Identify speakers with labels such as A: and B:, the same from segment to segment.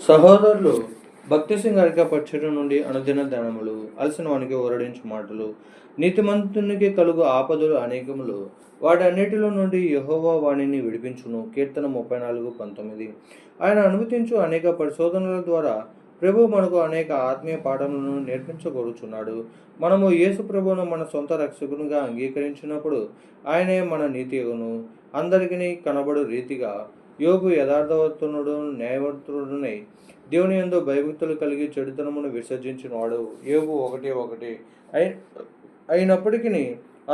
A: సహోదరులు, భక్తి సింగారిక పచ్చడి నుండి అనుదిన ధ్యానములు, అలసిన వానికి ఓరడించు మాటలు, నీతిమంతునికి కలుగు ఆపదలు అనేకములు, వాటన్నిటిలో నుండి యెహోవా వాణిని విడిపించును. కీర్తన 34:19. ఆయన అనుమతించు అనేక పరిశోధనల ద్వారా ప్రభు మనకు అనేక ఆత్మీయ పాఠములను నేర్పించగోరుచున్నాడు. మనము యేసు ప్రభువును మన సొంత రక్షకునిగా అంగీకరించినప్పుడు ఆయనే మన నీతియును. అందరికీ కనబడు రీతిగా యోబు యథార్థవంతుడు న్యాయవంతుడునై దేవుని యందు భయభక్తులు కలిగి చెడుతనమును విసర్జించిన వాడు. యోబు 1:1. అయినప్పటికీ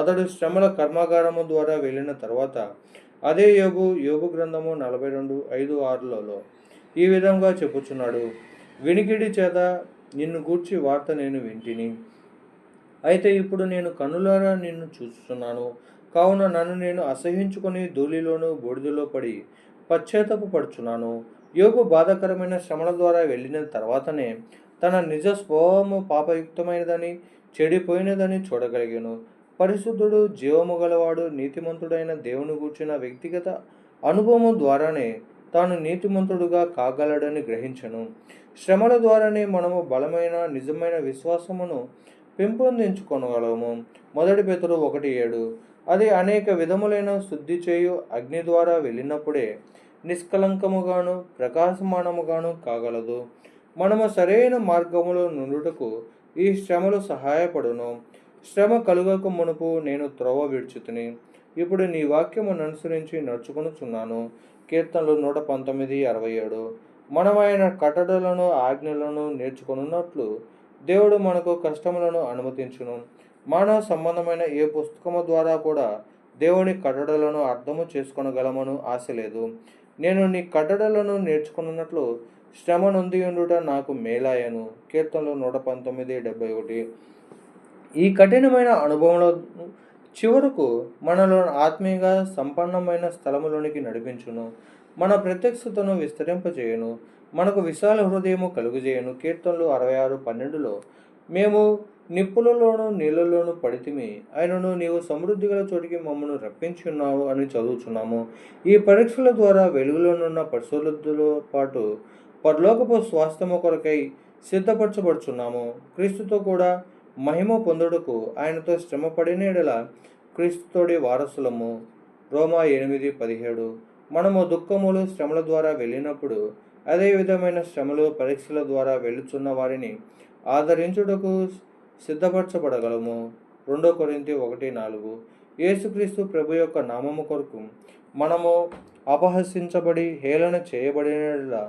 A: అతడు శ్రమల కర్మాగారము ద్వారా వెళ్ళిన తర్వాత అదే యోబు గ్రంథము 42:5-6లలో ఈ విధంగా చెప్పుచున్నాడు. వినికిడి చేత నిన్ను గూర్చి వార్త నేను వింటిని, అయితే ఇప్పుడు నేను కన్నులారా నిన్ను చూస్తున్నాను. కావున నన్ను నేను అసహ్యించుకొని ధూళిలోను బూడిదలో పడి పశ్చాత్తాపపడుచున్నాను. యోబు బాధాకరమైన శ్రమల ద్వారా వెళ్ళిన తర్వాతనే తన నిజ స్వభావము పాపయుక్తమైనదని, చెడిపోయినదని చూడగలిగాను. పరిశుద్ధుడు, జీవము గలవాడు, నీతిమంతుడైన దేవుని గూర్చిన వ్యక్తిగత అనుభవము ద్వారానే తాను నీతిమంతుడుగా కాగలడని గ్రహించను. శ్రమల ద్వారానే మనము బలమైన నిజమైన విశ్వాసమును పెంపొందించుకొనగలము. 1 పేతురు 1:7. అది అనేక విధములైన శుద్ధి చేయు అగ్ని ద్వారా వెళ్ళినప్పుడే నిష్కలంకముగాను ప్రకాశమానముగాను కాగలదు. మనము సరైన మార్గములో నుండుటకు ఈ శ్రమలు సహాయపడును. శ్రమ కలుగక మునుపు నేను త్రోవ విడిచితిని, ఇప్పుడు నీ వాక్యమును అనుసరించి నడుచుకొనుచున్నాను. కీర్తనలు 119:67. మనం ఆయన కట్టడలను ఆజ్ఞలను నేర్చుకొనున్నట్లు దేవుడు మనకు కష్టములను అనుమతించును. మానవ సంబంధమైన ఏ పుస్తకము ద్వారా కూడా దేవుని కట్టడలను అర్థము చేసుకొనగలమను ఆశ లేదు. నేను నీ కట్టడలను నేర్చుకున్నట్లు శ్రమ నొంది ఉండుట నాకు మేలాయను. కీర్తనలు 119:71. ఈ కఠినమైన అనుభవంలో చివరకు మనలో ఆత్మీయంగా సంపన్నమైన స్థలములోనికి నడిపించును. మన ప్రత్యక్షతను విస్తరింపజేయను, మనకు విశాల హృదయము కలుగుజేయను. కీర్తనలు 66:12లో మేము నిప్పులలోను నీళ్లలోను పడితిమి, అయినను నీవు సమృద్ధి గల చోటికి మమ్మను రప్పించి ఉన్నావు అని చదువుచున్నాము. ఈ పరీక్షల ద్వారా వెలుగులోనున్న పరిశుద్ధులతో పాటు పరలోకపు స్వాస్థ్యము కొరకై సిద్ధపరచబడుచున్నాము. క్రీస్తుతో కూడా మహిమ పొందుటకు ఆయనతో శ్రమ పడిన యెడల క్రీస్తుతోడి వారసులము. రోమా 8:17. మనము దుఃఖములు, శ్రమల ద్వారా వెళ్ళినప్పుడు అదే విధమైన శ్రమలు, పరీక్షల ద్వారా వెళ్ళుచున్న వారిని ఆదరించుటకు సిద్ధపరచబడగలము. 2 కొరింథీ 1:4. యేసుక్రీస్తు ప్రభు యొక్క నామము కొరకు మనము అపహసించబడి హేళన చేయబడిన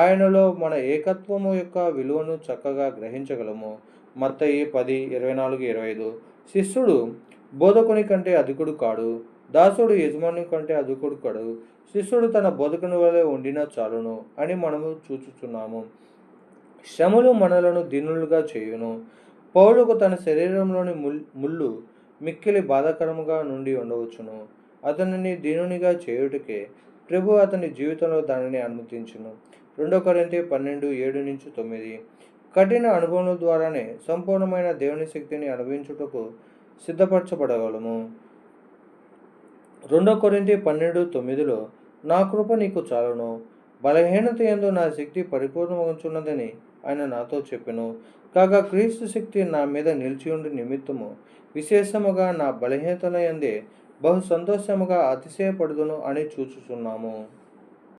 A: ఆయనలో మన ఏకత్వము యొక్క విలువను చక్కగా గ్రహించగలము. మత్తయి 10:24-25. శిష్యుడు బోధకుని కంటే అధికుడు కాడు, దాసుడు యజమాని కంటే అధికుడు కాడు. శిష్యుడు తన బోధకుని వలె ఉండినా చాలును అని మనము చూచుచున్నాము. శ్రమలు మనలను దీనులుగా చేయును. పౌలుకు తన శరీరంలోని ముళ్ళు మిక్కిలి బాధాకరముగా నుండి ఉండవచ్చును. అతనిని దీనునిగా చేయుటకే ప్రభు అతని జీవితంలో దానిని అనుమతించును. 2 కొరింథీ 12:7-9. కఠిన అనుభవం ద్వారానే సంపూర్ణమైన దేవుని శక్తిని అనుభవించుటకు సిద్ధపరచబడగలము. 2 కొరింథీ 12:9లో నా కృప నీకు చాలును, బలహీనత యందు నా శక్తి పరిపూర్ణమగుచున్నదని ఆయన నాతో చెప్పెను. కాగా క్రీస్తు శక్తి నా మీద నిలిచియుండి నిమిత్తము విశేషముగా నా బలహీనతల యందే బహు సంతోషముగా అతిశయపడుదును అని చూచుచున్నాము.